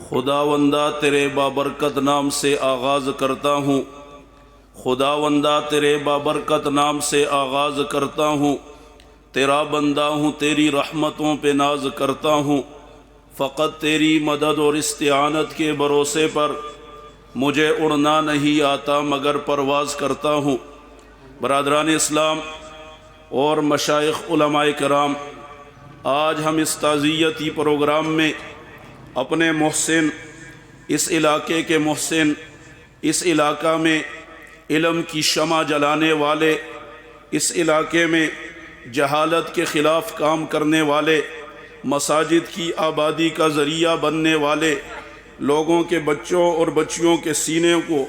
خداوندہ تیرے بابرکت نام سے آغاز کرتا ہوں، خداوندہ تیرے بابرکت نام سے آغاز کرتا ہوں، تیرا بندہ ہوں، تیری رحمتوں پہ ناز کرتا ہوں، فقط تیری مدد اور استعانت کے بھروسے پر مجھے اڑنا نہیں آتا مگر پرواز کرتا ہوں۔ برادران اسلام اور مشائخ علماء کرام، آج ہم اس تعزیتی پروگرام میں اپنے محسن، اس علاقے کے محسن، اس علاقہ میں علم کی شمع جلانے والے، اس علاقے میں جہالت کے خلاف کام کرنے والے، مساجد کی آبادی کا ذریعہ بننے والے، لوگوں کے بچوں اور بچیوں کے سینے کو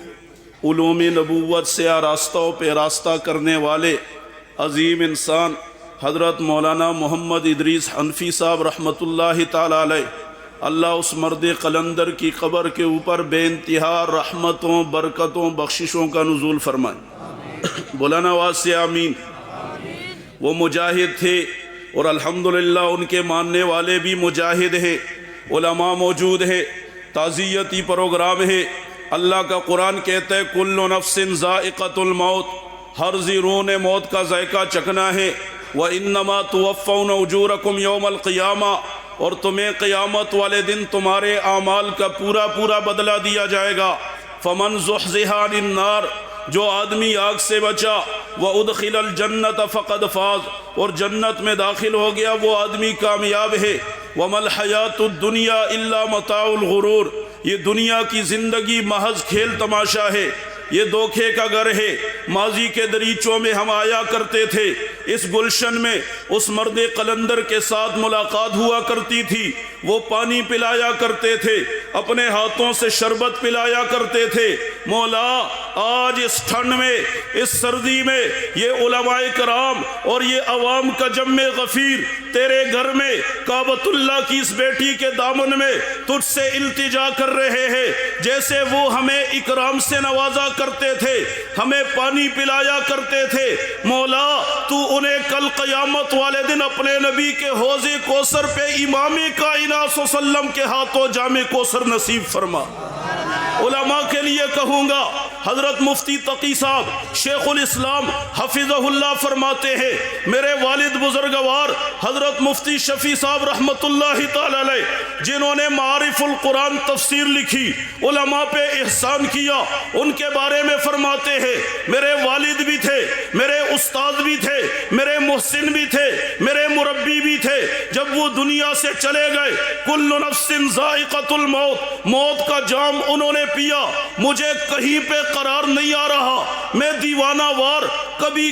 علوم نبوت سے آراستوں پہ راستہ کرنے والے عظیم انسان حضرت مولانا محمد ادریس حنفی صاحب رحمۃ اللہ تعالی علیہ، اللہ اس مرد قلندر کی قبر کے اوپر بے انتہا رحمتوں، برکتوں، بخششوں کا نزول فرمائے۔ مولانا آواز سے آمین۔ وہ مجاہد تھے اور الحمدللہ ان کے ماننے والے بھی مجاہد ہیں، علماء موجود ہیں، تعزیتی پروگرام ہے۔ اللہ کا قرآن کہتا ہے کل نفس ذائقۃ الموت، ہر روح نے موت کا ذائقہ چکھنا ہے۔ وَإِنَّمَا تُوَفَّوْنَ أُجُورَكُمْ يَوْمَ الْقِيَامَةِ، اور تمہیں قیامت والے دن تمہارے اعمال کا پورا بدلہ دیا جائے گا۔ فَمَنْ زُحْزِحَ عَنِ النَّارِ، جو آدمی آگ سے بچا، وَأُدْخِلَ الْجَنَّةَ فَقَدْ فَازَ، اور جنت میں داخل ہو گیا وہ آدمی کامیاب ہے۔ وَمَا الْحَيَاةُ الدُّنْيَا إِلَّا مَتَاعُ الْغُرُورِ، یہ دنیا کی زندگی محض کھیل تماشا ہے، یہ دھوکے کا گھر ہے۔ ماضی کے دریچوں میں ہم آیا کرتے تھے، اس گلشن میں اس مرد قلندر کے ساتھ ملاقات ہوا کرتی تھی، وہ پانی پلایا کرتے تھے، اپنے ہاتھوں سے شربت پلایا کرتے تھے۔ مولا آج اس ٹھنڈ میں، اس سردی میں، یہ علماء کرام اور یہ عوام کا جم غفیر تیرے گھر میں کعبۃ اللہ کی اس بیٹی کے دامن میں تجھ سے التجا کر رہے ہیں، جیسے وہ ہمیں اکرام سے نوازا کرتے تھے، ہمیں پانی پلایا کرتے تھے۔ مولا تو انہیں کل قیامت والے دن اپنے نبی کے حوض کوثر پہ امام کائنات صلی اللہ علیہ وسلم کے ہاتھوں جام کوثر نصیب فرما۔ علماء کے لیے کہوں گا، حضرت مفتی تقی صاحب شیخ الاسلام حفظہ اللہ فرماتے ہیں، میرے والد بزرگوار حضرت مفتی شفیع صاحب رحمت اللہ تعالی علیہ، جنہوں نے معارف القرآن تفسیر لکھی، علماء پہ احسان کیا، ان کے بارے میں فرماتے ہیں میرے والد بھی تھے، میرے استاد بھی تھے، میرے محسن بھی تھے، میرے مربی بھی تھے۔ جب وہ دنیا سے چلے گئے، کل نفس ذائقۃ الموت، موت کا جام انہوں نے پیا، مجھے کہیں پہ قرار نہیں آ رہا، میں دیوانہ وار، کبھی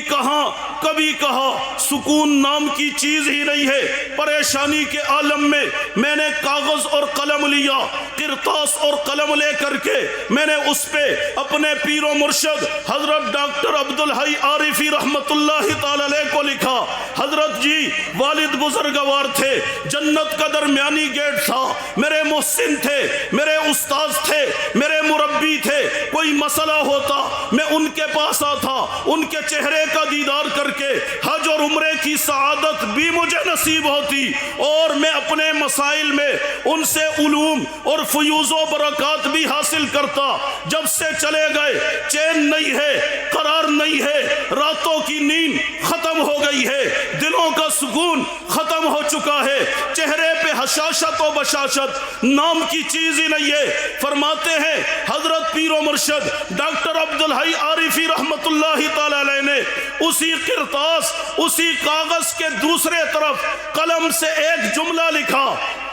کہاں سکون نام کی چیز ہی نہیں ہے۔ پریشانی کے عالم میں نے کاغذ اور قلم لیا، کرتاس اور قلم لے کر کے میں نے اس پہ اپنے پیر و مرشد حضرت ڈاکٹر عبدالحی عارفی رحمت اللہ تعالی علیہ کو لکھا، حضرت جی والد بزرگوار تھے، جنت کا درمیانی گیٹ تھا، میرے محسن تھے، میرے استاذ تھے، میرے مربی تھے، کوئی مسئلہ ہوتا میں ان کے پاس آتا، ان کے چہرے کا دیدار کر کے حج اور عمرے کی سعادت بھی مجھے نصیب ہوتی، اور میں اپنے مسائل میں ان سے علوم اور فیوز و برکات بھی حاصل کرتا۔ جب سے چلے گئے چین نہیں ہے، قرار نہیں ہے، راتوں کی نیند ختم ہو گئی ہے، دلوں کا سکون ختم ہو چکا ہے، چہرے پہ حشاشت و بشاشت نام کی چیز ہی نہیں ہے۔ فرماتے ہیں حضرت پیر و مرشد ڈاکٹر عبدالحی عارفی رحمت اللہ تعالی علیہ نے اسی کرتاس، اسی کاغذ کے دوسرے طرف قلم سے ایک جملہ لکھا،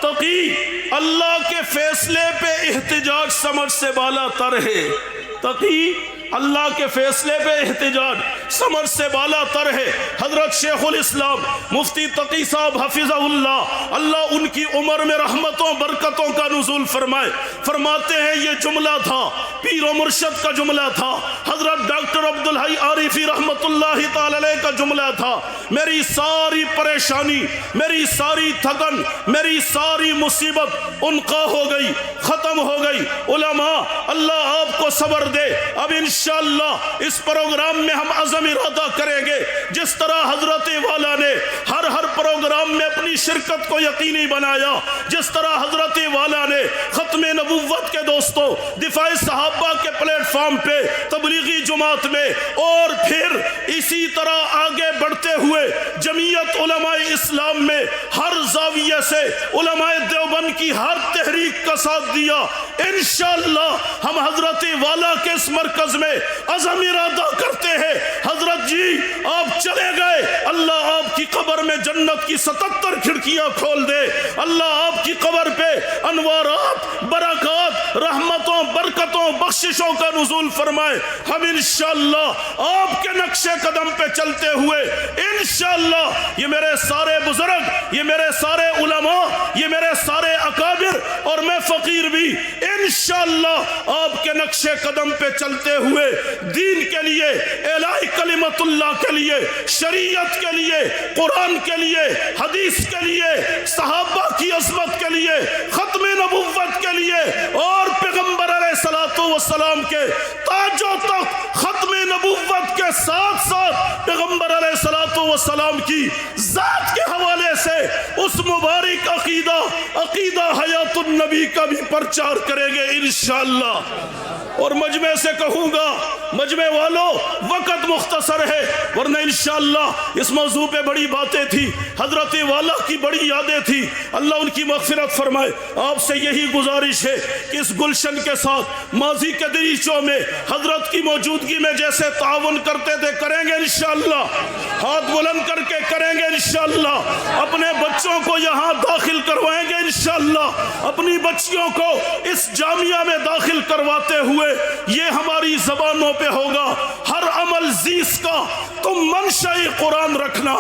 تقی اللہ کے فیصلے پہ احتجاج سمجھ سے بالا تر ہے۔ تقی اللہ کے فیصلے پہ احتجاج سمجھ سے بالا تر ہے۔ حضرت شیخ الاسلام مفتی تقی صاحب حفظہ اللہ ان کی عمر میں رحمتوں برکتوں کا نزول فرمائے، فرماتے ہیں یہ جملہ تھا، پیر و مرشد کا جملہ تھا، حضرت ڈاکٹر عبدالحی عارفی رحمت اللہ تعالی علیہ کا جملہ تھا، میری ساری پریشانی، میری ساری تھکن، میری ساری مصیبت انقا ہو گئی، ختم ہو گئی۔ علماء اللہ آپ کو صبر دے۔ اب انشاءاللہ اس پروگرام میں ہم عزم ارادہ کریں گے، جس طرح حضرت والا نے ہر پروگرام میں اپنی شرکت کو یقینی بنایا، جس طرح حضرت والا نے ختم نبوت دوستوں دفاع صحابہ کے پلیٹ فارم پہ تبلیغی جماعت میں، اور پھر اسی طرح آگے بڑھتے ہوئے جمعیت علماء اسلام میں ہر زاویے سے علماء دیوبند کی ہر تحریک کا ساتھ دیا۔ انشاءاللہ ہم حضرت والا کے اس مرکز میں عزم ارادہ کرتے ہیں، حضرت جی آپ چلے گئے، اللہ آپ کی قبر میں جنت کی 77 کھڑکیاں کھول دے، اللہ آپ کی قبر پہ انوارات، برکات، رحمتوں، برکتوں، بخششوں کا نزول فرمائے۔ ہم انشاءاللہ آپ کے نقش قدم پہ چلتے ہوئے انشاءاللہ یہ میرے سارے بزرگ، یہ میرے سارے علماء، یہ میرے سارے اکابر اور میں فقیر بھی انشاءاللہ آپ کے نقش قدم پہ چلتے ہوئے دین کے لیے، اعلاء کلمت اللہ کے لیے، شریعت کے لیے، قرآن کے لیے، حدیث کے لیے، صحابہ کی عظمت کے لیے، ختم نبوت کے لیے اور پیغمبر علیہ السلام کے تاج و تخت ختم نبوت کے ساتھ ساتھ پیغمبر علیہ السلام کی ذات کے حوالے سے اس مبارک عقیدہ حیات النبی کا بھی پرچار کریں گے انشاءاللہ۔ اور مجمع سے کہوں گا، مجمع والوں وقت مختصر ہے، ورنہ انشاءاللہ اس موضوع پہ بڑی باتیں تھی، حضرت والا کی بڑی یادیں تھی، اللہ ان کی مغفرت فرمائے۔ آپ سے یہی گزارش ہے کہ اس گلشن کے ساتھ ماضی کے دریچوں میں حضرت کی موجودگی میں جیسے تعاون کرتے تھے کریں گے انشاءاللہ، ہاتھ بلند کر کے کریں گے انشاءاللہ، اپنے بچوں کو یہاں داخل کروائیں گے انشاءاللہ، اپنی بچیوں کو اس جامعہ میں داخل کرواتے ہوئے یہ ہماری زبانوں پہ ہوگا، ہر عمل زیس کا تم منشأ قرآن رکھنا،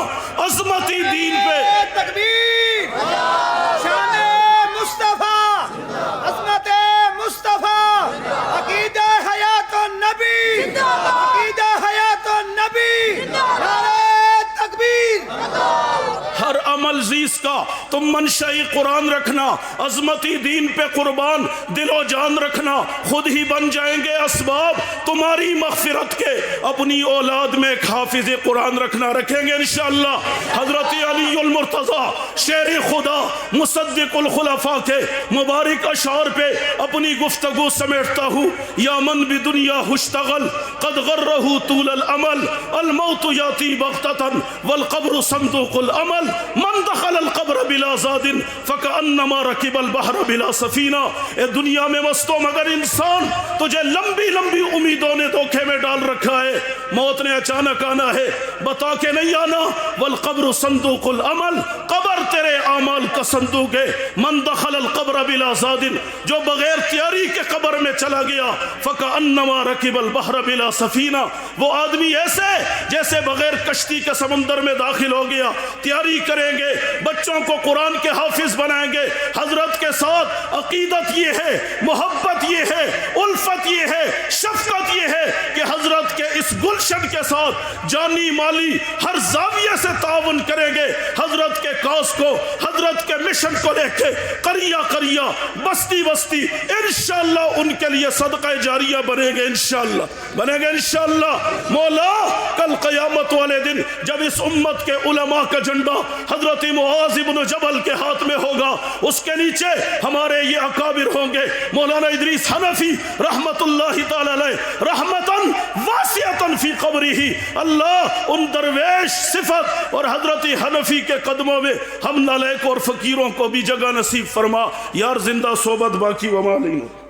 عظمتی دین پہ تکبیر، شان مصطفیٰ، عظمت مصطفیٰ، عقیدہ حیات النبی، عقیدہ حیات النبی، نعرہ تکبیر۔ ہر عمل زیس کا تم منشأ قرآن رکھنا، عظمتی دین پہ قربان دل و جان رکھنا، خود ہی بن جائیں گے اسباب تمہاری مغفرت کے، اپنی اولاد میں ایک حافظ قرآن رکھنا، رکھیں گے انشاءاللہ۔ حضرت علی المرتضیٰ شیر خدا مصدق الخلفاء کے مبارک اشعار پہ اپنی گفتگو سمیٹتا ہوں۔ یا من بدنیا اشتغل قد غرہ طول العمل، الموت یاتی بغتۃ والقبر صندوق العمل، من دخل القبر بلا زاد فکأنما رکب البحر بلا سفینہ۔ اے دنیا میں مستو مگر انسان، تجھے لمبی لمبی امیدوں نے دھوکے میں ڈال رکھا ہے، موت نے اچانک آنا ہے، بتا کے نہیں آنا۔ والقبر صندوق العمل، قبر تیرے اعمال کا صندوق ہے۔ من دخل القبر بلا زاد، جو بغیر تیاری کے قبر میں چلا گیا، فکأنما رکب البحر بلا سفینہ، وہ آدمی ایسے جیسے بغیر کشتی کے سمندر میں داخل ہو گیا۔ تیاری کریں گے، بچوں کو قرآن کے حافظ بنائیں گے، حضرت کے ساتھ عقیدت یہ ہے، محبت یہ ہے، الفت یہ ہے، شفقت یہ ہے کہ حضرت کے اس گلشن کے ساتھ جانی مالی ہر زاویے سے تعاون کریں گے، حضرت کے کاس کو، حضرت کے مشن کو لے کے قریہ قریہ، بستی بستی انشاءاللہ ان کے لیے صدقہ جاریہ بنے گے انشاءاللہ، بنے گے انشاءاللہ۔ مولا کل قیامت والے دن جب اس امت کے علماء کا جھنڈا حضرت معاذ بن جبل کے ہاتھ میں ہوگا، اس کے نیچے ہمارے یہ اکابر ہوں گے، مولانا ادریس حنفی رحمت اللہ تعالی علیہ رحمتاً واسعتاً فی قبرہ، اللہ ان درویش صفت اور حضرت حنفی کے قدموں میں ہم نالائق اور فقیروں کو بھی جگہ نصیب فرما۔ یار زندہ صحبت باقی وما لینا۔